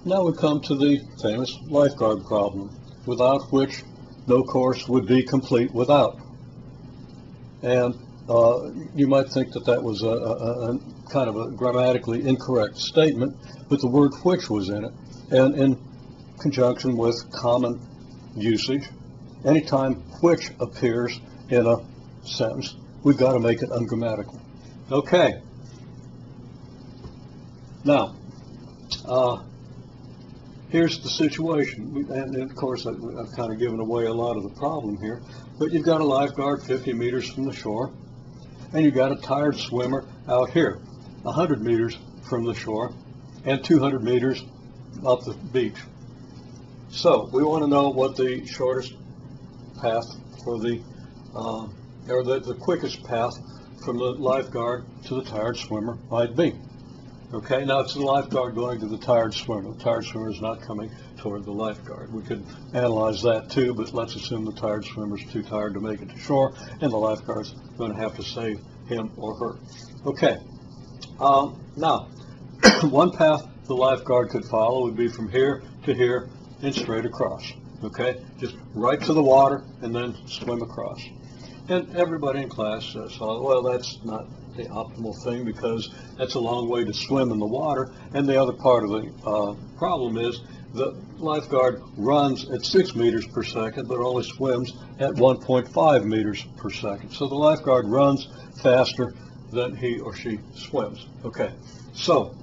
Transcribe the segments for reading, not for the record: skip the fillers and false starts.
Now we come to the famous lifeguard problem, without which no course would be complete without. And you might think that that was a kind of a grammatically incorrect statement, but the word which was in it. And in conjunction with common usage, anytime which appears in a sentence, we've got to make it ungrammatical. Okay. Now, here's the situation, and of course I've kind of given away a lot of the problem here, but you've got a lifeguard 50 meters from the shore, and you've got a tired swimmer out here, 100 meters from the shore, and 200 meters up the beach. So we want to know what the shortest path for the, or the quickest path from the lifeguard to the tired swimmer might be. Okay, now it's the lifeguard going to the tired swimmer. The tired swimmer is not coming toward the lifeguard. We could analyze that too, but let's assume the tired swimmer is too tired to make it to shore, and the lifeguard's going to have to save him or her. Okay, now, one path the lifeguard could follow would be from here to here and straight across. Okay, just right to the water and then swim across. And everybody in class saw, well, that's not the optimal thing because that's a long way to swim in the water. And the other part of the problem is the lifeguard runs at 6 meters per second, but only swims at 1.5 meters per second. So the lifeguard runs faster than he or she swims. Okay, so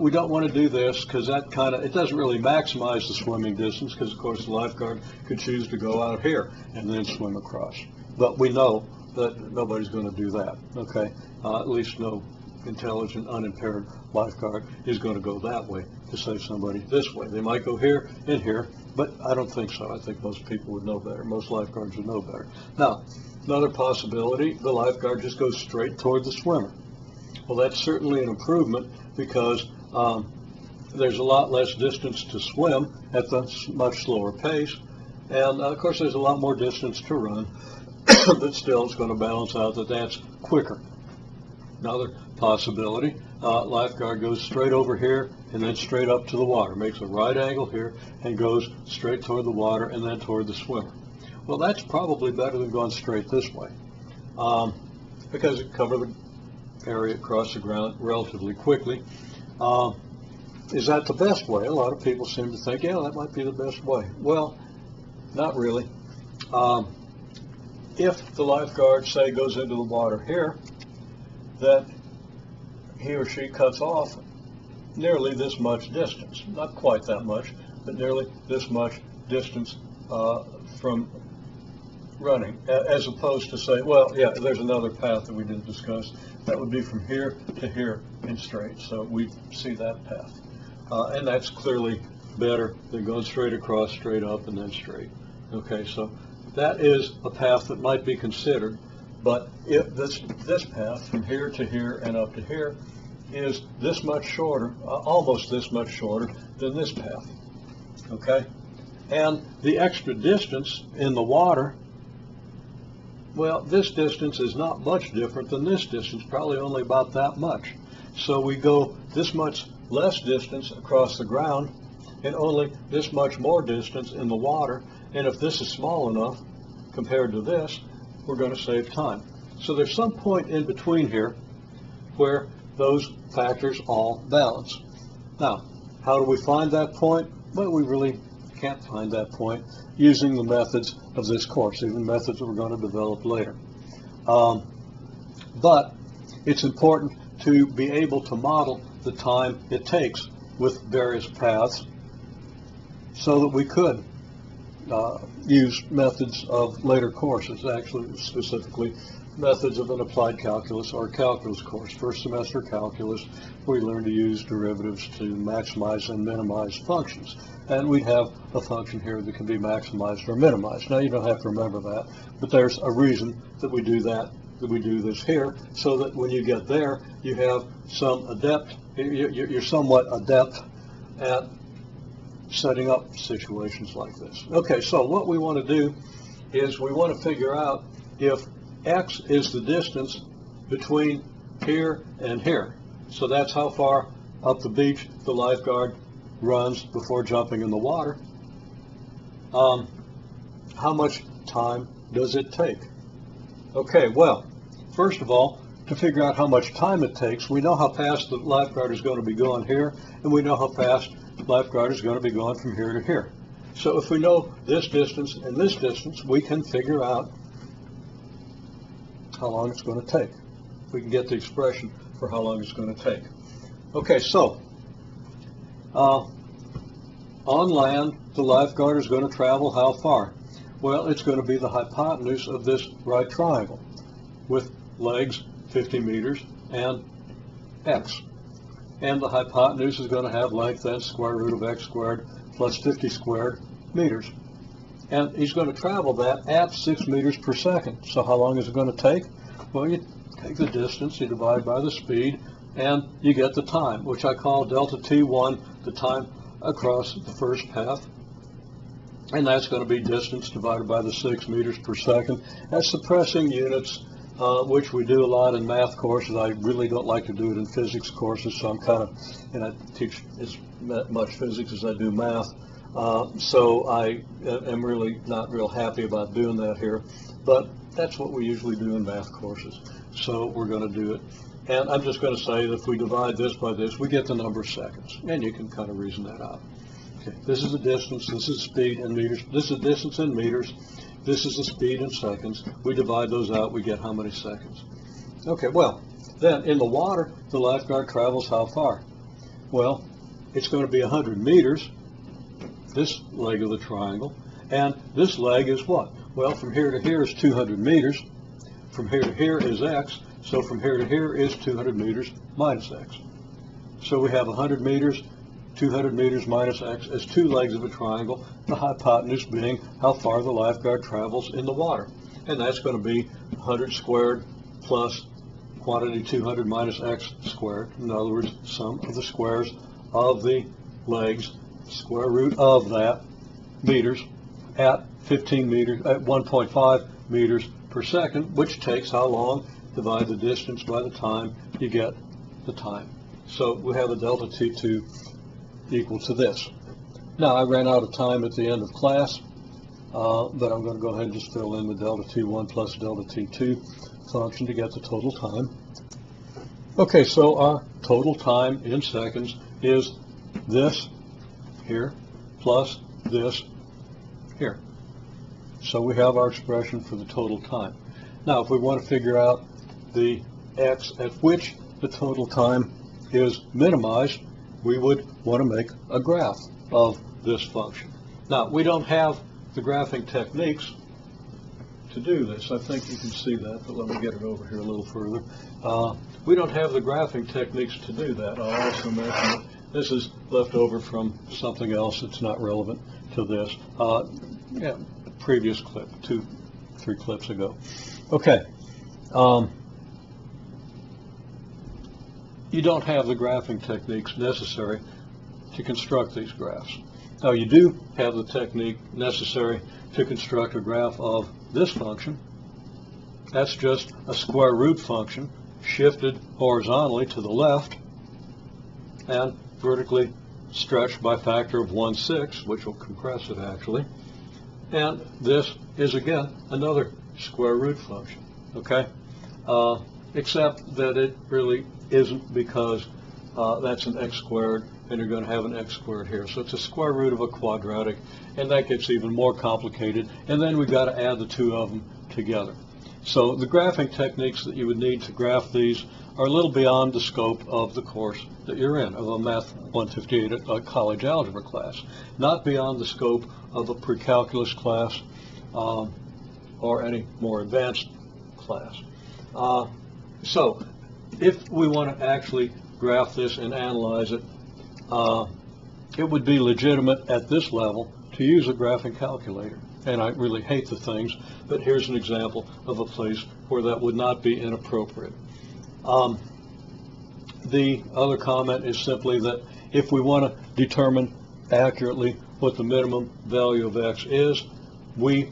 we don't want to do this because that it doesn't really maximize the swimming distance, because of course the lifeguard could choose to go out here and then swim across. But we know that nobody's going to do that, okay? At least no intelligent, unimpaired lifeguard is going to go that way to save somebody this way. They might go here and here, but I don't think so. I think most people would know better. Most lifeguards would know better. Now, another possibility, the lifeguard just goes straight toward the swimmer. Well, that's certainly an improvement because there's a lot less distance to swim at the much slower pace. And of course, there's a lot more distance to run, but still it's going to balance out that that's quicker. Another possibility, lifeguard goes straight over here and then straight up to the water, makes a right angle here and goes straight toward the water and then toward the swimmer. Well, that's probably better than going straight this way because it covers the area across the ground relatively quickly. Is that the best way? A lot of people seem to think, yeah, that might be the best way. Well, not really. If the lifeguard, say, goes into the water here, then he or she cuts off nearly this much distance. Not quite that much, but nearly this much distance from running, as opposed to say, well, yeah, there's another path that we didn't discuss. That would be from here to here and straight. So we see that path. And that's clearly better than going straight across, straight up, and then straight. Okay, so that is a path that might be considered, but if this path from here to here and up to here is this much shorter, almost this much shorter than this path. Okay, and the extra distance in the water, well, this distance is not much different than this distance, probably only about that much. So we go this much less distance across the ground and only this much more distance in the water. And if this is small enough compared to this, we're going to save time. So there's some point in between here where those factors all balance. Now, how do we find that point? Well, we really can't find that point using the methods of this course, even methods that we're going to develop later. But it's important to be able to model the time it takes with various paths so that we could use methods of later courses, actually specifically methods of an applied calculus or calculus course. First semester calculus, we learn to use derivatives to maximize and minimize functions. And we have a function here that can be maximized or minimized. Now, you don't have to remember that, but there's a reason that we do that we do this here, so that when you get there, you have some adept, you're somewhat adept at setting up situations like this. Okay, so what we want to do is we want to figure out if x is the distance between here and here. So that's how far up the beach the lifeguard runs before jumping in the water, how much time does it take? Okay, well, first of all, to figure out how much time it takes, we know how fast the lifeguard is going to be going here, and we know how fast the lifeguard is going to be going from here to here. So if we know this distance and this distance, we can figure out how long it's going to take. We can get the expression for how long it's going to take. Okay, so on land, the lifeguard is going to travel how far? Well, it's going to be the hypotenuse of this right triangle with legs 50 meters and x. And the hypotenuse is going to have length n square root of x squared plus 50 squared meters. And he's going to travel that at 6 meters per second. So how long is it going to take? Well, you take the distance, you divide by the speed, and you get the time, which I call delta t1, the time across the first path. And that's going to be distance divided by the 6 meters per second. That's suppressing units, which we do a lot in math courses. I really don't like to do it in physics courses, so I'm kind of, and I teach as much physics as I do math. So I am really not real happy about doing that here. But that's what we usually do in math courses. So we're going to do it. And I'm just going to say that if we divide this by this, we get the number of seconds. And you can kind of reason that out. Okay, this is the distance, this is speed in meters, this is distance in meters, this is the speed in seconds. We divide those out, we get how many seconds. Okay, well, then in the water, the lifeguard travels how far? Well, it's going to be 100 meters, this leg of the triangle, and this leg is what? Well, from here to here is 200 meters, from here to here is x, so from here to here is 200 meters minus x. So we have 100 meters, 200 meters minus x as two legs of a triangle, the hypotenuse being how far the lifeguard travels in the water. And that's going to be 100 squared plus quantity 200 minus x squared. In other words, sum of the squares of the legs, square root of that, meters, at 15 meters, at 1.5 meters per second, which takes how long? Divide the distance by the time, you get the time. So we have a delta T2 equal to this. Now, I ran out of time at the end of class, but I'm going to go ahead and just fill in the delta T1 plus delta T2 function to get the total time. Okay, so our total time in seconds is this here plus this here. So we have our expression for the total time. Now, if we want to figure out the x at which the total time is minimized, we would want to make a graph of this function. Now, we don't have the graphing techniques to do this. I think you can see that, but let me get it over here a little further. We don't have the graphing techniques to do that. I'll also mention that this is left over from something else that's not relevant to this. Yeah, previous clip, 2-3 clips ago. Okay. You don't have the graphing techniques necessary to construct these graphs. Now, you do have the technique necessary to construct a graph of this function. That's just a square root function shifted horizontally to the left and vertically stretched by a factor of 1/6, which will compress it actually. And this is, again, another square root function, okay? Except that it really isn't, because that's an x squared, and you're going to have an x squared here. So it's a square root of a quadratic, and that gets even more complicated. And then we've got to add the two of them together. So the graphing techniques that you would need to graph these are a little beyond the scope of the course that you're in, of a Math 158 a college algebra class, not beyond the scope of a pre-calculus class or any more advanced class. So if we want to actually graph this and analyze it, it would be legitimate at this level to use a graphing calculator. And I really hate the things, but here's an example of a place where that would not be inappropriate. The other comment is simply that if we want to determine accurately what the minimum value of x is, we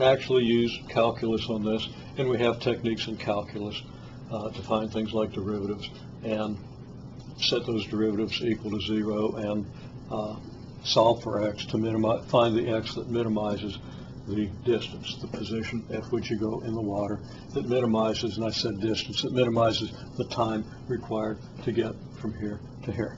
actually use calculus on this, and we have techniques in calculus to find things like derivatives and set those derivatives equal to 0 and solve for x to find the x that minimizes the distance, the position at which you go in the water, that minimizes, and I said distance, that minimizes the time required to get from here to here.